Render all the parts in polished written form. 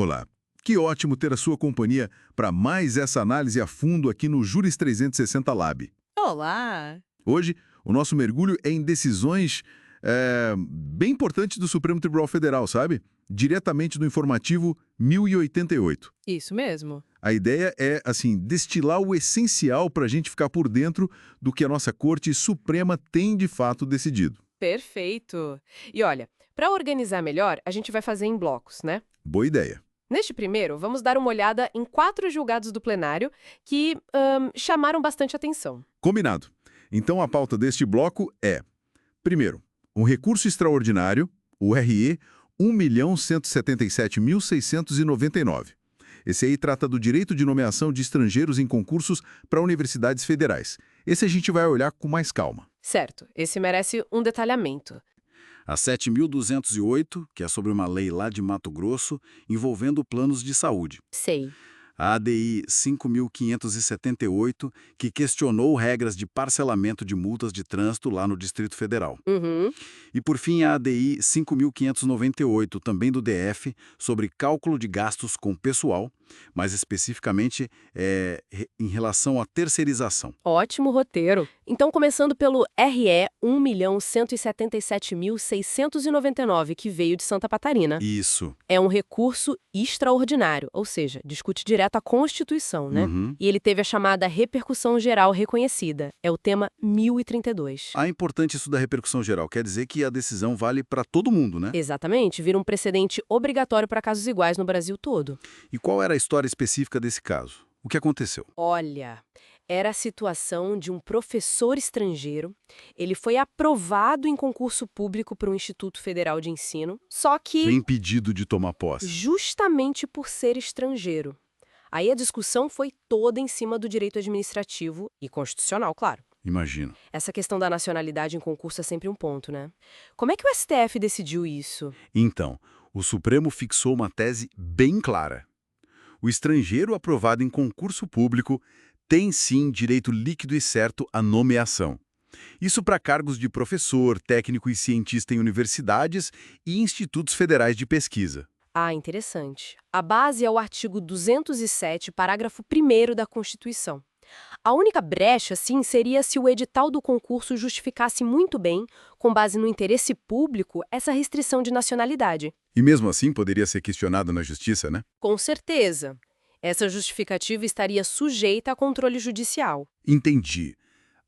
Olá, que ótimo ter a sua companhia para mais essa análise a fundo aqui no Juris 360 Lab. Olá! Hoje, o nosso mergulho é em decisões bem importantes do Supremo Tribunal Federal, sabe? Diretamente do informativo 1088. Isso mesmo. A ideia é, assim, destilar o essencial para a gente ficar por dentro do que a nossa Corte Suprema tem de fato decidido. Perfeito! E olha, para organizar melhor, a gente vai fazer em blocos, né? Boa ideia. Neste primeiro, vamos dar uma olhada em 4 julgados do plenário que chamaram bastante atenção. Combinado. Então, a pauta deste bloco é, primeiro, um recurso extraordinário, o RE 1.177.699. Esse aí trata do direito de nomeação de estrangeiros em concursos para universidades federais. Esse a gente vai olhar com mais calma. Certo, esse merece um detalhamento. A 7.208, que é sobre uma lei lá de Mato Grosso, envolvendo planos de saúde. Sei. A ADI 5.578, que questionou regras de parcelamento de multas de trânsito lá no Distrito Federal. Uhum. E, por fim, a ADI 5.598, também do DF, sobre cálculo de gastos com pessoal, mais especificamente em relação à terceirização. Ótimo roteiro. Então, começando pelo RE 1.177.699, que veio de Santa Catarina. Isso. É um recurso extraordinário, ou seja, discute direto a Constituição, né? Uhum. E ele teve a chamada repercussão geral reconhecida. É o tema 1032. É importante isso da repercussão geral. Quer dizer que a decisão vale para todo mundo, né? Exatamente, vira um precedente obrigatório para casos iguais no Brasil todo. E qual era a história específica desse caso? O que aconteceu? Olha, era a situação de um professor estrangeiro. Ele foi aprovado em concurso público para o Instituto Federal de Ensino, só Foi que impedido de tomar posse. justamente por ser estrangeiro. Aí a discussão foi toda em cima do direito administrativo e constitucional, claro. Imagino. Essa questão da nacionalidade em concurso é sempre um ponto, né? Como é que o STF decidiu isso? Então, o Supremo fixou uma tese bem clara. O estrangeiro aprovado em concurso público tem sim direito líquido e certo à nomeação. Isso para cargos de professor, técnico e cientista em universidades e institutos federais de pesquisa. Ah, interessante. A base é o artigo 207, parágrafo 1º da Constituição. A única brecha, sim, seria se o edital do concurso justificasse muito bem, com base no interesse público, essa restrição de nacionalidade. E mesmo assim poderia ser questionado na justiça, né? Com certeza. Essa justificativa estaria sujeita a controle judicial. Entendi.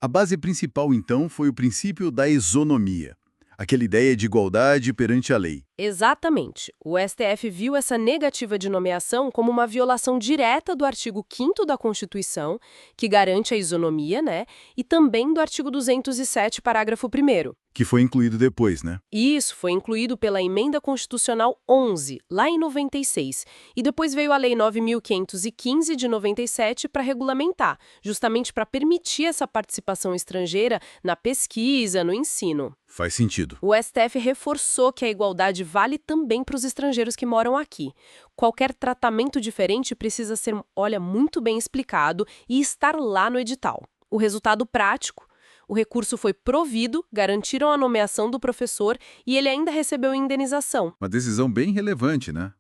A base principal, então, foi o princípio da isonomia. Aquela ideia de igualdade perante a lei. Exatamente. O STF viu essa negativa de nomeação como uma violação direta do artigo 5º da Constituição, que garante a isonomia, né? E também do artigo 207, parágrafo 1º. Que foi incluído depois, né? Isso foi incluído pela Emenda Constitucional 11, lá em 96. E depois veio a Lei 9.515 de 97 para regulamentar, justamente para permitir essa participação estrangeira na pesquisa, no ensino. Faz sentido. O STF reforçou que a igualdade vale também para os estrangeiros que moram aqui. Qualquer tratamento diferente precisa ser, olha, muito bem explicado e estar lá no edital. O resultado prático: o recurso foi provido, garantiram a nomeação do professor e ele ainda recebeu indenização. Uma decisão bem relevante, né?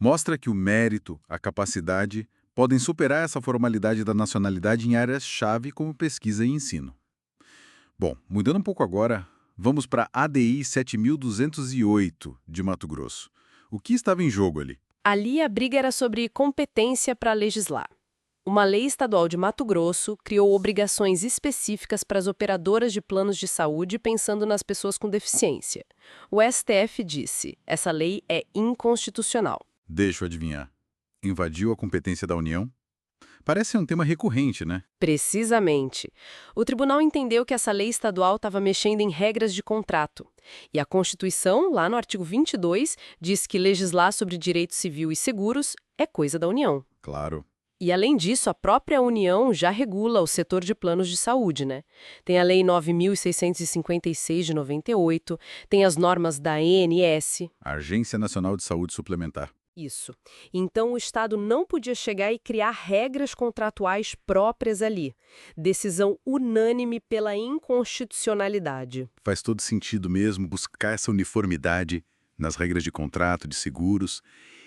Mostra que o mérito, a capacidade, podem superar essa formalidade da nacionalidade em áreas-chave como pesquisa e ensino. Bom, mudando um pouco agora, vamos para a ADI 7.208 de Mato Grosso. O que estava em jogo ali? Ali a briga era sobre competência para legislar. Uma lei estadual de Mato Grosso criou obrigações específicas para as operadoras de planos de saúde pensando nas pessoas com deficiência. O STF disse: essa lei é inconstitucional. Deixa eu adivinhar. Invadiu a competência da União? Parece um tema recorrente, né? Precisamente. O tribunal entendeu que essa lei estadual estava mexendo em regras de contrato. E a Constituição, lá no artigo 22, diz que legislar sobre direito civil e seguros é coisa da União. Claro. E, além disso, a própria União já regula o setor de planos de saúde, né? Tem a Lei 9.656 de 98, tem as normas da ANS. Agência Nacional de Saúde Suplementar. Isso. Então, o Estado não podia chegar e criar regras contratuais próprias ali. Decisão unânime pela inconstitucionalidade. Faz todo sentido mesmo buscar essa uniformidade nas regras de contrato, de seguros.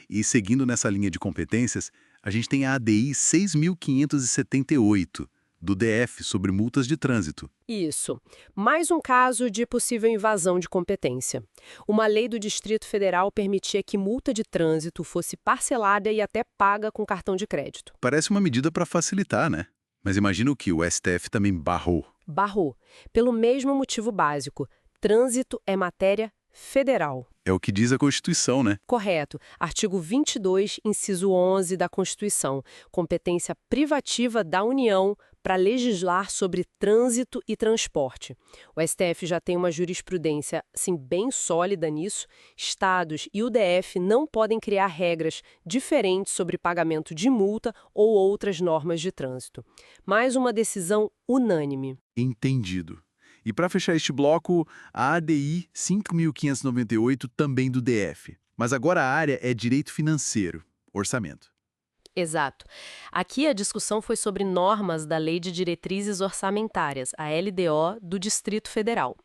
E seguindo nessa linha de competências, a gente tem a ADI 6.578, do DF, sobre multas de trânsito. Isso. Mais um caso de possível invasão de competência. Uma lei do Distrito Federal permitia que multa de trânsito fosse parcelada e até paga com cartão de crédito. Parece uma medida para facilitar, né? Mas imagino que o STF também barrou. Barrou. Pelo mesmo motivo básico. Trânsito é matéria federal. É o que diz a Constituição, né? Correto. Artigo 22, inciso 11 da Constituição. Competência privativa da União para legislar sobre trânsito e transporte. O STF já tem uma jurisprudência, assim, bem sólida nisso. Estados e o DF não podem criar regras diferentes sobre pagamento de multa ou outras normas de trânsito. Mais uma decisão unânime. Entendido. E para fechar este bloco, a ADI 5.598 também do DF. Mas agora a área é direito financeiro, orçamento. Exato. Aqui a discussão foi sobre normas da Lei de Diretrizes Orçamentárias, a LDO, do Distrito Federal.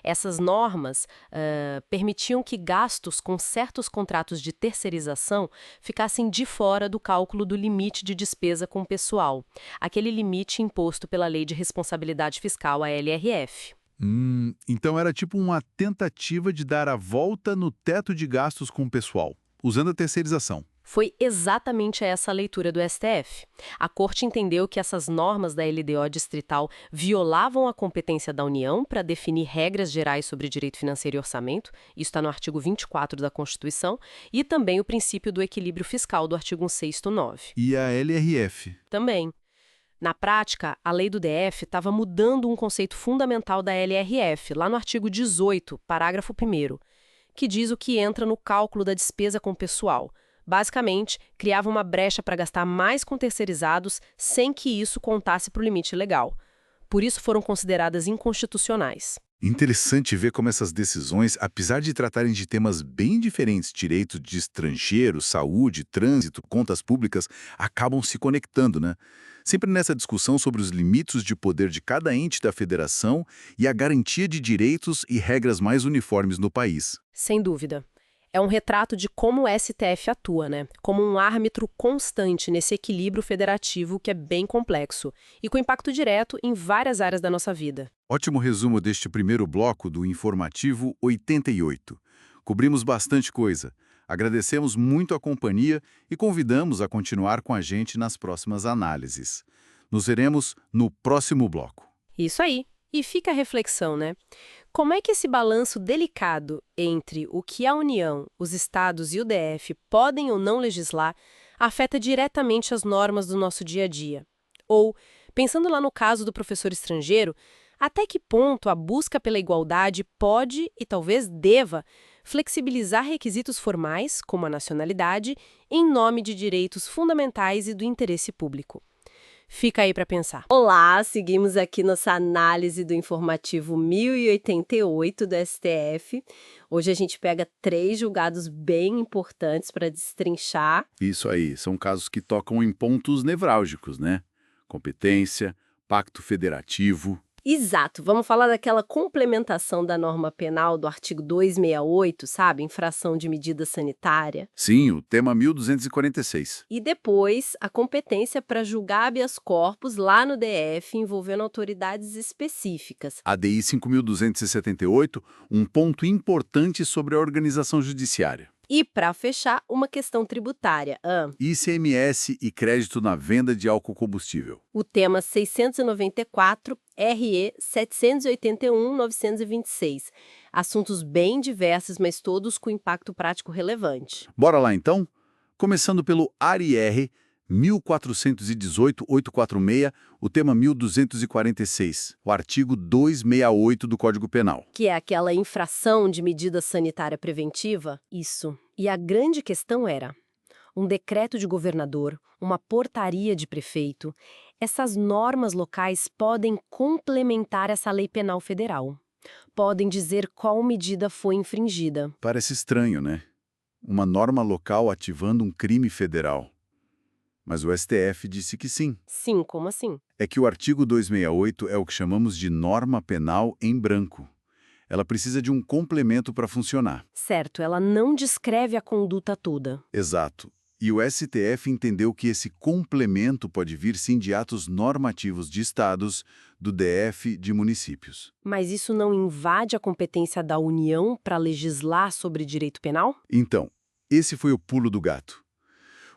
Essas normas permitiam que gastos com certos contratos de terceirização ficassem de fora do cálculo do limite de despesa com pessoal, aquele limite imposto pela Lei de Responsabilidade Fiscal, a LRF. Então era tipo uma tentativa de dar a volta no teto de gastos com o pessoal, usando a terceirização. Foi exatamente essa a leitura do STF. A Corte entendeu que essas normas da LDO distrital violavam a competência da União para definir regras gerais sobre direito financeiro e orçamento, isso está no artigo 24 da Constituição, e também o princípio do equilíbrio fiscal do artigo 6º 9. E a LRF? Também. Na prática, a lei do DF estava mudando um conceito fundamental da LRF, lá no artigo 18, parágrafo 1º, que diz o que entra no cálculo da despesa com pessoal. Basicamente, criava uma brecha para gastar mais com terceirizados sem que isso contasse para o limite legal. Por isso foram consideradas inconstitucionais. Interessante ver como essas decisões, apesar de tratarem de temas bem diferentes, direito de estrangeiro, saúde, trânsito, contas públicas, acabam se conectando, né? Sempre nessa discussão sobre os limites de poder de cada ente da federação e a garantia de direitos e regras mais uniformes no país. Sem dúvida. É um retrato de como o STF atua, né? Como um árbitro constante nesse equilíbrio federativo que é bem complexo e com impacto direto em várias áreas da nossa vida. Ótimo resumo deste primeiro bloco do Informativo 88. Cobrimos bastante coisa. Agradecemos muito a companhia e convidamos a continuar com a gente nas próximas análises. Nos veremos no próximo bloco. Isso aí. E fica a reflexão, né? Como é que esse balanço delicado entre o que a União, os estados e o DF podem ou não legislar afeta diretamente as normas do nosso dia a dia? Ou, pensando lá no caso do professor estrangeiro, até que ponto a busca pela igualdade pode e talvez deva flexibilizar requisitos formais, como a nacionalidade, em nome de direitos fundamentais e do interesse público? Fica aí para pensar. Olá, seguimos aqui nossa análise do informativo 1088 do STF. Hoje a gente pega 3 julgados bem importantes para destrinchar. Isso aí, são casos que tocam em pontos nevrálgicos, né? Competência, pacto federativo. Exato, vamos falar daquela complementação da norma penal do artigo 268, sabe? Infração de medida sanitária. Sim, o tema 1246. E depois, a competência para julgar habeas corpus lá no DF, envolvendo autoridades específicas. ADI 5.278, um ponto importante sobre a organização judiciária. E, para fechar, uma questão tributária. ICMS e crédito na venda de álcool combustível. O tema 694, RE 781-926. Assuntos bem diversos, mas todos com impacto prático relevante. Bora lá, então? Começando pelo ARIR 1418-846, o tema 1246, o artigo 268 do Código Penal. Que é aquela infração de medida sanitária preventiva? Isso. E a grande questão era: um decreto de governador, uma portaria de prefeito, essas normas locais podem complementar essa lei penal federal. Podem dizer qual medida foi infringida. Parece estranho, né? Uma norma local ativando um crime federal. Mas o STF disse que sim. Sim, como assim? É que o artigo 268 é o que chamamos de norma penal em branco. Ela precisa de um complemento para funcionar. Certo, ela não descreve a conduta toda. Exato. E o STF entendeu que esse complemento pode vir sim de atos normativos de estados, do DF, de municípios. Mas isso não invade a competência da União para legislar sobre direito penal? Então, esse foi o pulo do gato.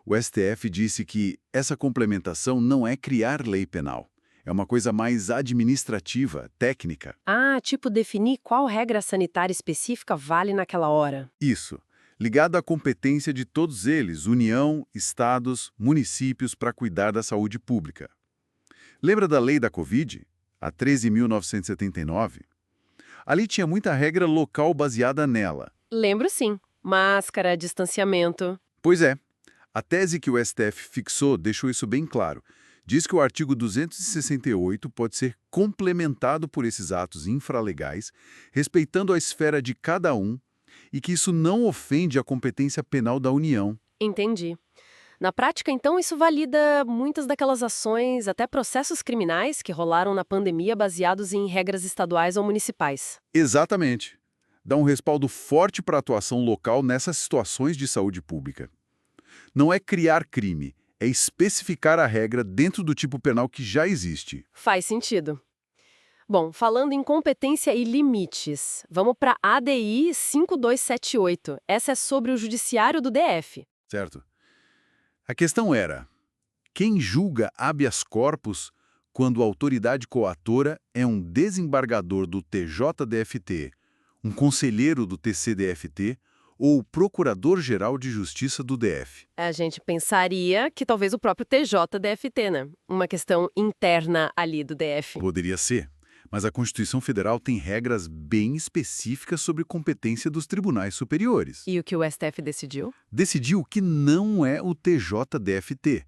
O STF disse que essa complementação não é criar lei penal. É uma coisa mais administrativa, técnica. Ah, tipo definir qual regra sanitária específica vale naquela hora. Isso, ligado à competência de todos eles, União, estados, municípios, para cuidar da saúde pública. Lembra da lei da Covid? A 13.979? Ali tinha muita regra local baseada nela. Lembro sim. Máscara, distanciamento. Pois é, a tese que o STF fixou deixou isso bem claro. Diz que o artigo 268 pode ser complementado por esses atos infralegais, respeitando a esfera de cada um, e que isso não ofende a competência penal da União. Entendi. Na prática, então, isso valida muitas daquelas ações, até processos criminais que rolaram na pandemia baseados em regras estaduais ou municipais. Exatamente. Dá um respaldo forte para a atuação local nessas situações de saúde pública. Não é criar crime, é especificar a regra dentro do tipo penal que já existe. Faz sentido. Bom, falando em competência e limites, vamos para a ADI 5278. Essa é sobre o judiciário do DF. Certo? A questão era, quem julga habeas corpus quando a autoridade coatora é um desembargador do TJDFT, um conselheiro do TCDFT ou o Procurador-Geral de Justiça do DF? A gente pensaria que talvez o próprio TJDFT, né? Uma questão interna ali do DF. Poderia ser, mas a Constituição Federal tem regras bem específicas sobre competência dos tribunais superiores. E o que o STF decidiu? Decidiu que não é o TJDFT.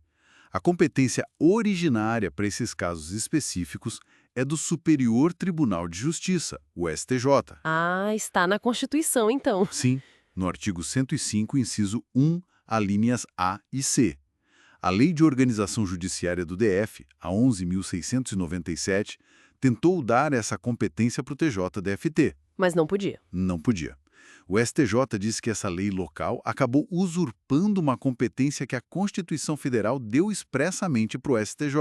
A competência originária para esses casos específicos é do Superior Tribunal de Justiça, o STJ. Ah, está na Constituição, então. Sim, no artigo 105, inciso 1, alíneas A e C. A Lei de Organização Judiciária do DF, a 11.697, tentou dar essa competência para o TJDFT. Mas não podia. Não podia. O STJ disse que essa lei local acabou usurpando uma competência que a Constituição Federal deu expressamente para o STJ.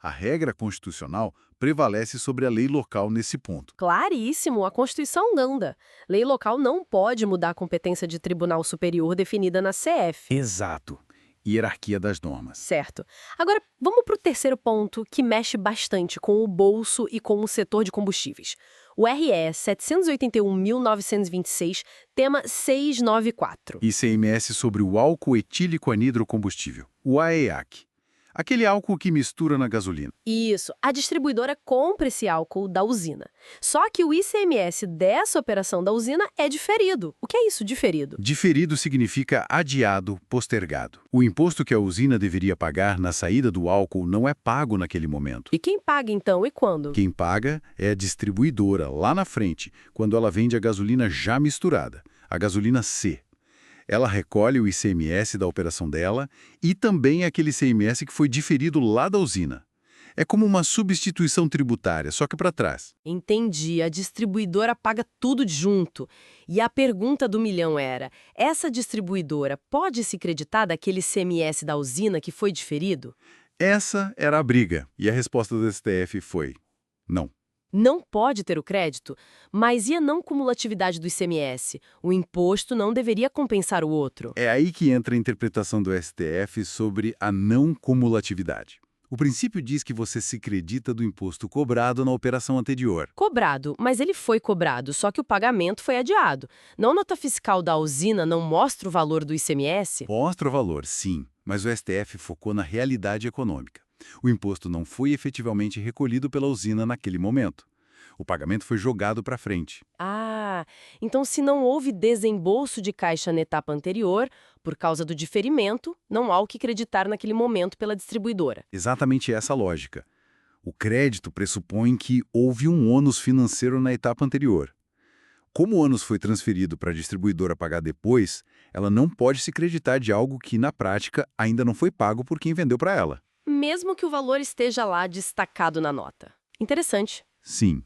A regra constitucional prevalece sobre a lei local nesse ponto. Claríssimo, a Constituição manda. Lei local não pode mudar a competência de tribunal superior definida na CF. Exato. Hierarquia das normas. Certo. Agora, vamos para o terceiro ponto, que mexe bastante com o bolso e com o setor de combustíveis. O RE 781.926, tema 694. ICMS sobre o álcool etílico anidro combustível, o AEAC. Aquele álcool que mistura na gasolina. Isso, a distribuidora compra esse álcool da usina. Só que o ICMS dessa operação da usina é diferido. O que é isso, diferido? Diferido significa adiado, postergado. O imposto que a usina deveria pagar na saída do álcool não é pago naquele momento. E quem paga então e quando? Quem paga é a distribuidora, lá na frente, quando ela vende a gasolina já misturada, a gasolina C. Ela recolhe o ICMS da operação dela e também aquele ICMS que foi diferido lá da usina. É como uma substituição tributária, só que para trás. Entendi, a distribuidora paga tudo junto. E a pergunta do milhão era, essa distribuidora pode se creditar daquele ICMS da usina que foi diferido? Essa era a briga, e a resposta do STF foi não. Não pode ter o crédito, mas e a não cumulatividade do ICMS? O imposto não deveria compensar o outro. É aí que entra a interpretação do STF sobre a não cumulatividade. O princípio diz que você se credita do imposto cobrado na operação anterior. Cobrado, mas ele foi cobrado, só que o pagamento foi adiado. Não nota fiscal da usina não mostra o valor do ICMS? Mostra o valor, sim, mas o STF focou na realidade econômica. O imposto não foi efetivamente recolhido pela usina naquele momento. O pagamento foi jogado para frente. Ah, então se não houve desembolso de caixa na etapa anterior, por causa do diferimento, não há o que creditar naquele momento pela distribuidora. Exatamente essa a lógica. O crédito pressupõe que houve um ônus financeiro na etapa anterior. Como o ônus foi transferido para a distribuidora pagar depois, ela não pode se creditar de algo que, na prática, ainda não foi pago por quem vendeu para ela. Mesmo que o valor esteja lá destacado na nota. Interessante. Sim.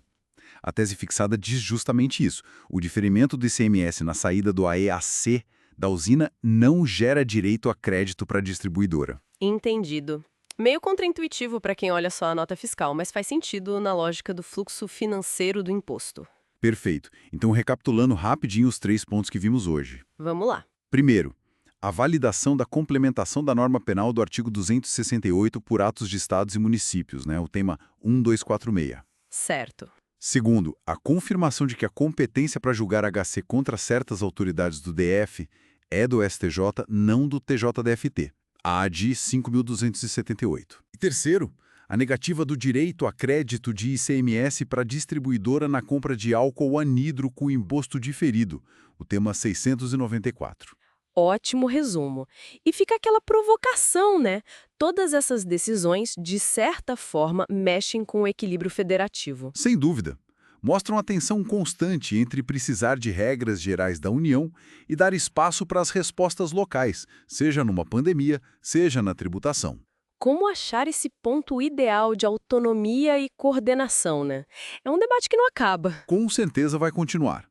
A tese fixada diz justamente isso. O diferimento do ICMS na saída do AEAC da usina não gera direito a crédito para a distribuidora. Entendido. Meio contraintuitivo para quem olha só a nota fiscal, mas faz sentido na lógica do fluxo financeiro do imposto. Perfeito. Então, recapitulando rapidinho os 3 pontos que vimos hoje. Vamos lá. Primeiro, a validação da complementação da norma penal do artigo 268 por atos de estados e municípios, o tema 1246. Certo. Segundo, a confirmação de que a competência para julgar HC contra certas autoridades do DF é do STJ, não do TJDFT, a AD 5.278. E terceiro, a negativa do direito a crédito de ICMS para distribuidora na compra de álcool anidro com imposto diferido, o tema 694. Ótimo resumo. E fica aquela provocação, né? Todas essas decisões, de certa forma, mexem com o equilíbrio federativo. Sem dúvida. Mostram a tensão constante entre precisar de regras gerais da União e dar espaço para as respostas locais, seja numa pandemia, seja na tributação. Como achar esse ponto ideal de autonomia e coordenação, né? É um debate que não acaba. Com certeza vai continuar.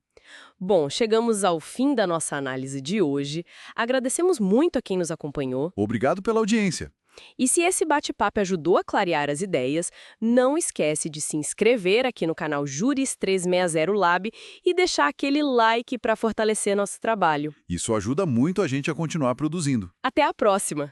Bom, chegamos ao fim da nossa análise de hoje. Agradecemos muito a quem nos acompanhou. Obrigado pela audiência. E se esse bate-papo ajudou a clarear as ideias, não esquece de se inscrever aqui no canal Juris 360 Lab e deixar aquele like para fortalecer nosso trabalho. Isso ajuda muito a gente a continuar produzindo. Até a próxima!